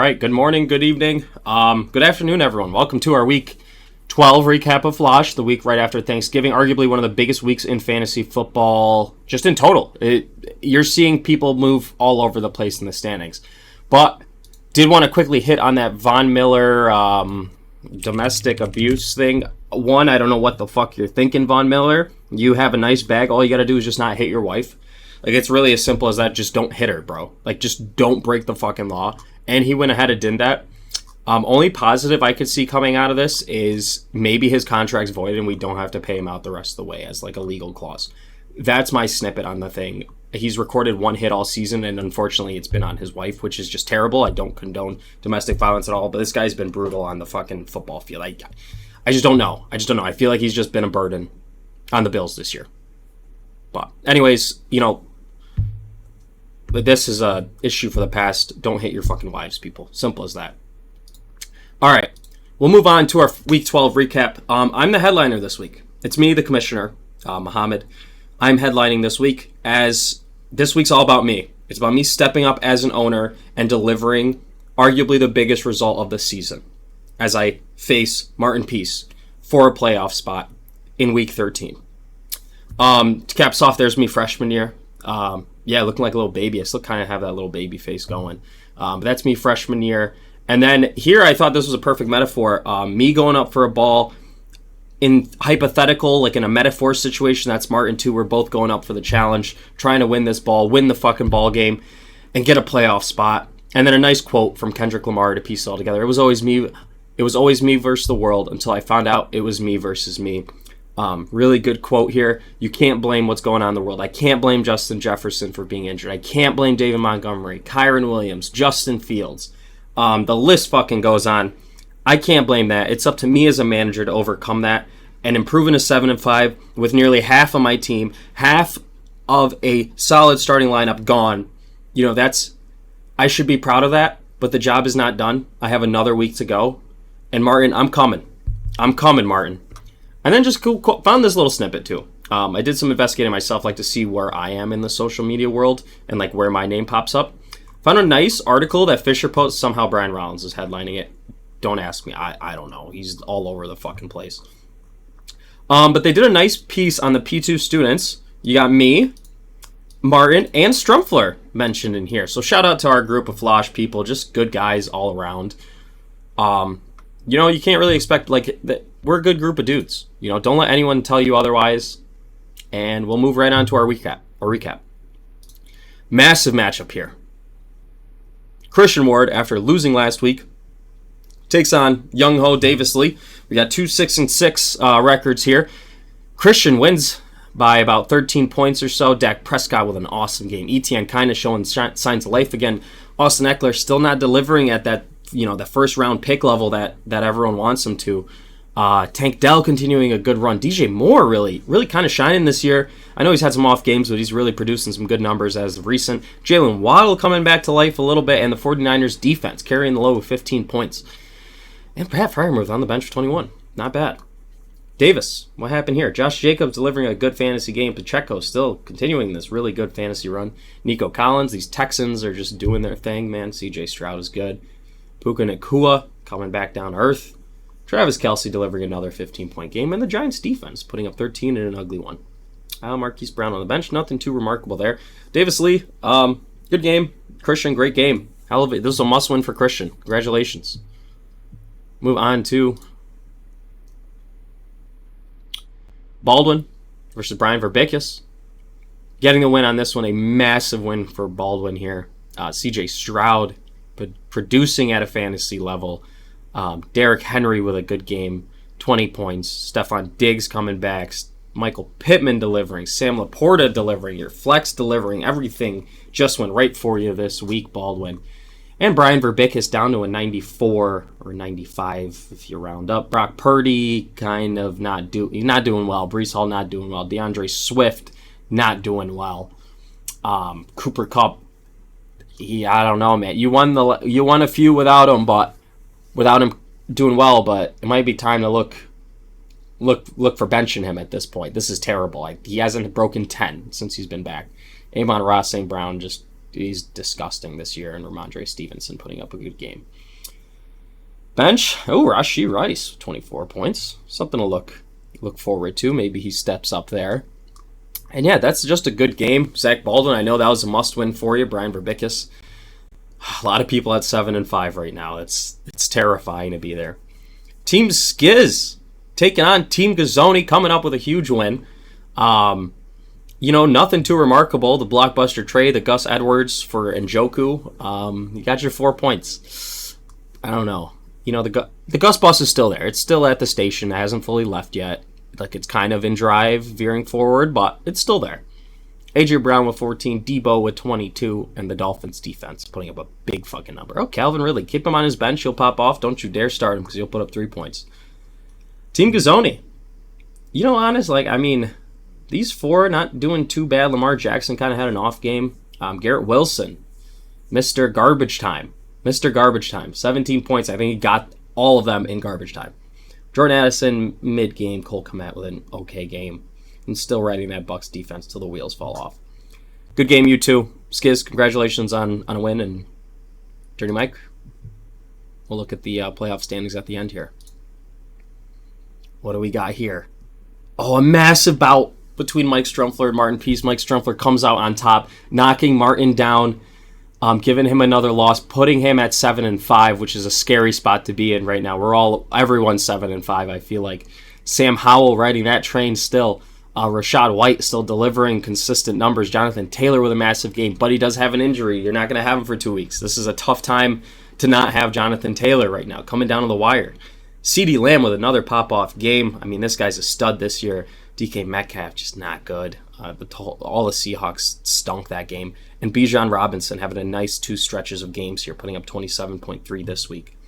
right, good morning, good evening, good afternoon, everyone. Welcome to our Week 12 recap of FLoSH, the week right after Thanksgiving. Arguably one of the biggest weeks in fantasy football, just in total. You're seeing people move all over the place in the standings. But did want to quickly hit on that Von Miller domestic abuse thing. One, I don't know what the fuck you're thinking, Von Miller. You have a nice bag. All you got to do is just not hit your wife. Like, it's really as simple as that. Just don't hit her, bro. Like, just don't break the fucking law. And he went ahead and did that. Only positive I could see coming out of this is maybe his contract's voided and we don't have to pay him out the rest of the way as, like, a legal clause. That's my snippet on the thing. He's recorded one hit all season, and unfortunately it's been on his wife, which is just terrible. I don't condone domestic violence at all, but this guy's been brutal on the fucking football field. I just don't know. I feel like he's just been a burden on the Bills this year. But anyways, this is a issue for the past. Don't hit your fucking wives, people. Simple as that. All right, we'll move on to our Week 12 recap. I'm the headliner this week. It's me, the commissioner, Mohammed. I'm headlining this week, as this week's all about me. It's about me stepping up as an owner and delivering arguably the biggest result of the season as I face Martin Peace for a playoff spot in Week 13. To cap off, there's me freshman year. Looking like a little baby. I still kind of have that little baby face going. But that's me freshman year. And then here I thought this was a perfect metaphor. Me going up for a ball in hypothetical, like in a metaphor situation, that's Martin too. We're both going up for the challenge, trying to win this ball, win the fucking ball game, and get a playoff spot. And then a nice quote from Kendrick Lamar to piece it all together. It was always me versus the world until I found out it was me versus me. Really good quote here. You can't blame what's going on in the world. I can't blame Justin Jefferson for being injured. I can't blame David Montgomery, Kyron Williams, Justin Fields. The list fucking goes on. I can't blame that. It's up to me as a manager to overcome that and improving to 7-5 with nearly half of my team, half of a solid starting lineup gone. I should be proud of that, but the job is not done. I have another week to go. And Martin, I'm coming. Martin. And then just found this little snippet too. I did some investigating myself, like to see where I am in the social media world and like where my name pops up. Found a nice article that Fisher posts. Somehow Brian Rollins is headlining it. Don't ask me. I don't know. He's all over the fucking place. But they did a nice piece on the P2 students. You got me, Martin, and Strumpfler mentioned in here. So shout out to our group of FLoSH people. Just good guys all around. You can't really expect, we're a good group of dudes. Don't let anyone tell you otherwise. And we'll move right on to our recap. Massive matchup here. Christian Ward, after losing last week, takes on Young Ho Davis Lee. We got 2-6-6 records here. Christian wins by about 13 points or so. Dak Prescott with an awesome game. ETN kind of showing signs of life again. Austin Eckler still not delivering at that, the first round pick level that everyone wants him to. Tank Dell continuing a good run. DJ Moore really kind of shining this year. I know he's had some off games, but he's really producing some good numbers as of recent. Jalen Waddle coming back to life a little bit, and the 49ers defense carrying the low with 15 points. And Pat Freiermuth on the bench for 21. Not bad. Davis, what happened here? Josh Jacobs delivering a good fantasy game. Pacheco still continuing this really good fantasy run. Nico Collins, these Texans are just doing their thing, man. CJ Stroud is good. Puka Nacua coming back down to earth. Travis Kelce delivering another 15-point game. And the Giants defense putting up 13 in an ugly one. Marquise Brown on the bench. Nothing too remarkable there. Davis Lee, good game. Christian, great game. Hell of it. This is a must-win for Christian. Congratulations. Move on to Baldwin versus Brian Verbickus. Getting the win on this one, a massive win for Baldwin here. CJ Stroud producing at a fantasy level. Derrick Henry with a good game, 20 points. Stephon Diggs coming back. Michael Pittman delivering. Sam Laporta delivering. Your flex delivering. Everything just went right for you this week, Baldwin. And Brian Verbickus down to a 94 or 95 if you round up. Brock Purdy kind of not doing well. Breece Hall not doing well. DeAndre Swift not doing well. Cooper Kupp, I don't know, man. You won a few without him doing well, but it might be time to look for benching him at this point. This is terrible. He hasn't broken 10 since he's been back. Amon-Ra St. Brown just he's disgusting this year, and Ramondre Stevenson putting up a good game. Bench, Rashee Rice, 24 points. Something to look forward to. Maybe he steps up there. And yeah, that's just a good game. Zach Baldwin, I know that was a must-win for you. Brian Verbickus. A lot of people at 7-5 right now. It's terrifying to be there. Team Skiz taking on Team Gazzoni, coming up with a huge win. Nothing too remarkable. The blockbuster trade, the Gus Edwards for Njoku. You got your 4 points. I don't know. The Gus bus is still there. It's still at the station. It hasn't fully left yet. Like, it's kind of in drive, veering forward, but it's still there. A.J. Brown with 14, Debo with 22, and the Dolphins defense putting up a big fucking number. Oh, Calvin Ridley. Keep him on his bench. He'll pop off. Don't you dare start him because he'll put up 3 points. Team Gazzoni. These 4 not doing too bad. Lamar Jackson kind of had an off game. Garrett Wilson, Mr. Garbage Time. 17 points. I think he got all of them in garbage time. Jordan Addison, mid-game. Cole Kmet with an okay game. And still riding that Bucs defense till the wheels fall off. Good game, you two. Skiz, congratulations on a win. And Dirty Mike, we'll look at the playoff standings at the end here. What do we got here? Oh, a massive bout between Mike Strumpfler and Martin Pease. Mike Strumpfler comes out on top, knocking Martin down, giving him another loss, putting him at 7-5, which is a scary spot to be in right now. Everyone's 7-5, I feel like. Sam Howell riding that train still. Rashad White still delivering consistent numbers. Jonathan Taylor with a massive game, but he does have an injury. You're not going to have him for 2 weeks. This is a tough time to not have Jonathan Taylor right now, coming down to the wire. CeeDee Lamb with another pop-off game. I mean, this guy's a stud this year. DK Metcalf just not good. All the Seahawks stunk that game. And Bijan Robinson having a nice 2 stretches of games here, putting up 27.3 this week.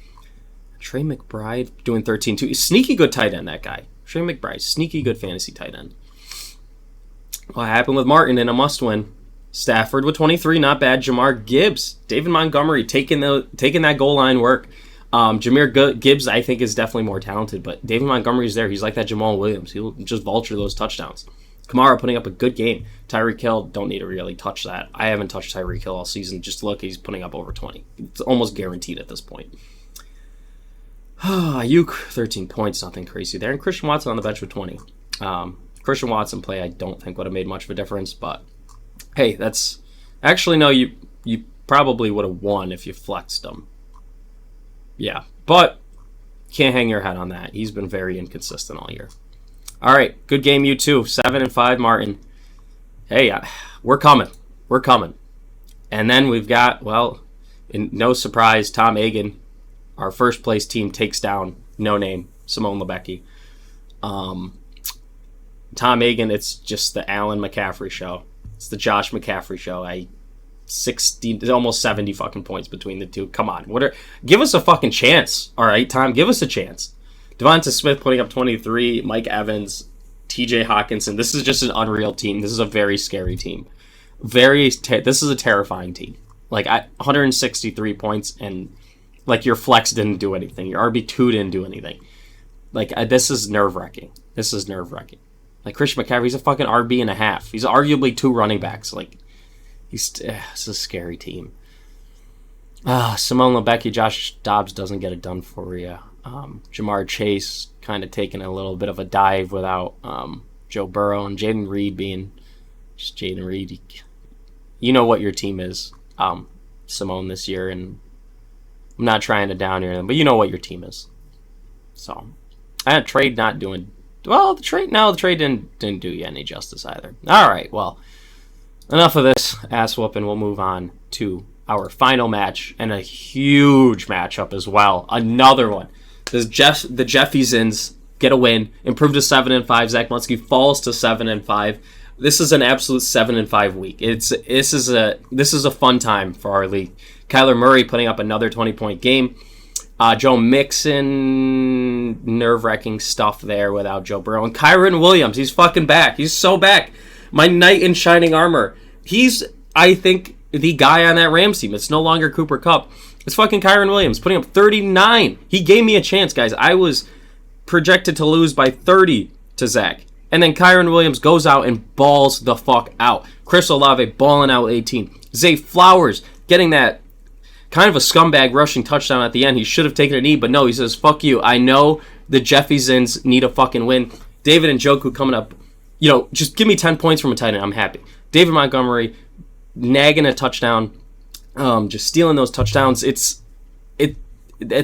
Trey McBride doing 13-2. Sneaky good tight end, that guy. Trey McBride, sneaky good fantasy tight end. What happened with Martin in a must-win? Stafford with 23, not bad. Jamar Gibbs, David Montgomery taking that goal line work. Jahmyr Gibbs, I think, is definitely more talented, but David Montgomery's there. He's like that Jamal Williams. He'll just vulture those touchdowns. Kamara putting up a good game. Tyreek Hill, don't need to really touch that. I haven't touched Tyreek Hill all season. Just look, he's putting up over 20. It's almost guaranteed at this point. Ayuk, 13 points, nothing crazy there. And Christian Watson on the bench with 20. Christian Watson play, I don't think would have made much of a difference, but hey, that's... Actually, no, you probably would have won if you flexed him. Yeah, but can't hang your head on that. He's been very inconsistent all year. All right, good game, you two. 7-5, Martin. Hey, we're coming. And then we've got, no surprise, Tom Hagen, our first place team, takes down no name Simone Lebecki. Tom Hagen, it's just the Allen McCaffrey show. It's the Josh McCaffrey show. Almost 70 fucking points between the two. Come on. Give us a fucking chance. All right, Tom, give us a chance. Devonta Smith putting up 23, Mike Evans, TJ Hawkinson. This is just an unreal team. This is a very scary team. This is a terrifying team. 163 points, and your flex didn't do anything. Your RB2 didn't do anything. This is nerve-wracking. Christian McCaffrey, he's a fucking RB and a half. He's arguably 2 running backs. It's a scary team. Simone Lebecki, Josh Dobbs doesn't get it done for you. Jamar Chase kind of taking a little bit of a dive without Joe Burrow, and Jaden Reed being just Jaden Reed. You know what your team is, Simone, this year, and I'm not trying to down here, but you know what your team is. So, trade not doing well. The trade didn't do you any justice either. All right, well, enough of this ass whooping. We'll move on to our final match, and a huge matchup as well. Another one. The Jeffiesons get a win, improve to 7-5. Zach Munsky falls to 7-5. This is an absolute 7-5 week. This is a fun time for our league. Kyler Murray putting up another 20-point game. Joe Mixon, nerve-wracking stuff there without Joe Burrow. And Kyron Williams, he's fucking back. He's so back. My knight in shining armor. He's, I think, the guy on that Rams team. It's no longer Cooper Kupp. It's fucking Kyron Williams putting up 39. He gave me a chance, guys. I was projected to lose by 30 to Zach. And then Kyron Williams goes out and balls the fuck out. Chris Olave balling out 18. Zay Flowers getting that kind of a scumbag rushing touchdown at the end. He should have taken a knee, but no, he says, fuck you. I know the Jeffiesons need a fucking win. David Njoku coming up, just give me 10 points from a tight end. I'm happy. David Montgomery nagging a touchdown, just stealing those touchdowns. It's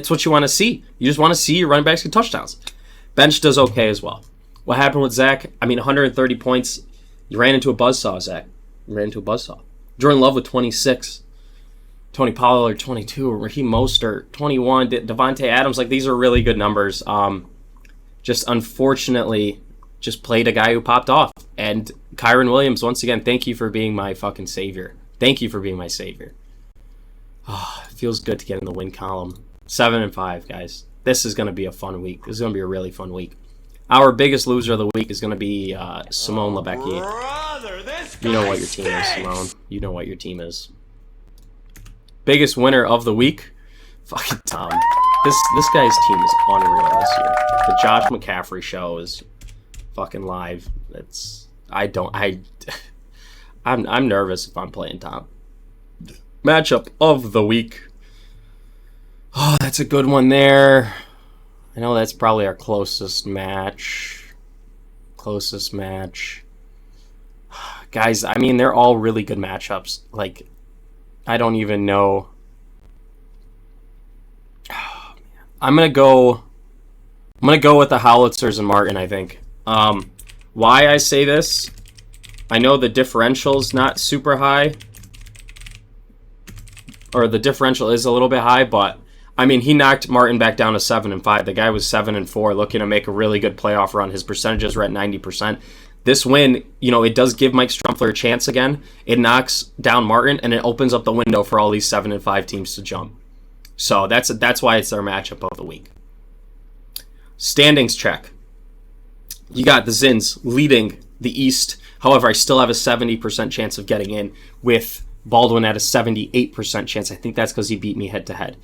what you want to see. You just want to see your running backs get touchdowns. Bench does okay as well. What happened with Zach? 130 points. You ran into a buzzsaw, Zach. You ran into a buzzsaw. Jordan Love with 26. Tony Pollard, 22. Raheem Mostert, 21. Devontae Adams. These are really good numbers. Just unfortunately, just played a guy who popped off. And Kyron Williams, once again, thank you for being my fucking savior. Thank you for being my savior. Oh, it feels good to get in the win column. 7-5, guys. This is going to be a fun week. This is going to be a really fun week. Our biggest loser of the week is going to be Simone Lebecki. You know what your team is, Simone. You know what your team is. Biggest winner of the week? Fucking Tom. This guy's team is unreal this year. The Josh McCaffrey show is fucking live. I'm nervous if I'm playing Tom. Matchup of the week. Oh, that's a good one there. I know that's probably our closest match. Guys, they're all really good matchups. I don't even know. Oh, man. I'm gonna go with the Howitzers and Martin, I think. Why I say this? I know the differential's not super high. Or the differential is a little bit high, but he knocked Martin back down to 7-5. The guy was 7-4, looking to make a really good playoff run. His percentages are at 90%. This win, it does give Mike Strumpler a chance again. It knocks down Martin, and it opens up the window for all these 7-5 teams to jump. So that's why it's our matchup of the week. Standings check. You got the Zins leading the East. However, I still have a 70% chance of getting in with Baldwin at a 78% chance. I think that's because he beat me head-to-head.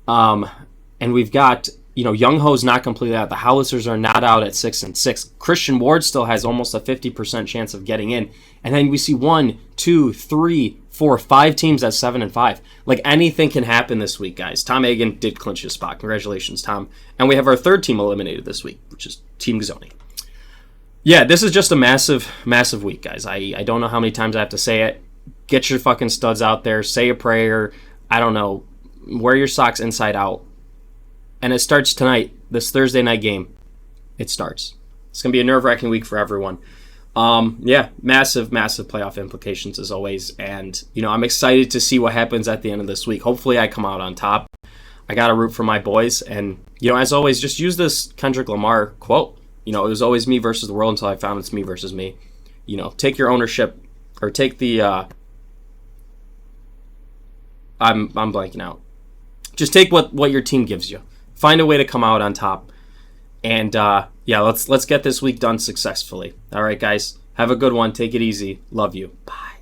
And we've got, Young Ho's not completely out. The Howitzers are not out at 6-6. Christian Ward still has almost a 50% chance of getting in. And then we see 1, 2, 3, 4, 5 teams at 7-5. Anything can happen this week, guys. Tom Hagen did clinch his spot. Congratulations, Tom. And we have our third team eliminated this week, which is Team Gazoni. Yeah, this is just a massive, massive week, guys. I don't know how many times I have to say it. Get your fucking studs out there. Say a prayer. I don't know. Wear your socks inside out. And it starts tonight, this Thursday night game. It starts. It's going to be a nerve-wracking week for everyone. Massive, massive playoff implications as always. And, I'm excited to see what happens at the end of this week. Hopefully I come out on top. I got to root for my boys. And, as always, just use this Kendrick Lamar quote. It was always me versus the world until I found it's me versus me. Take your ownership, or take the... I'm blanking out. Just take what your team gives you. Find a way to come out on top. And let's get this week done successfully. All right, guys. Have a good one. Take it easy. Love you. Bye.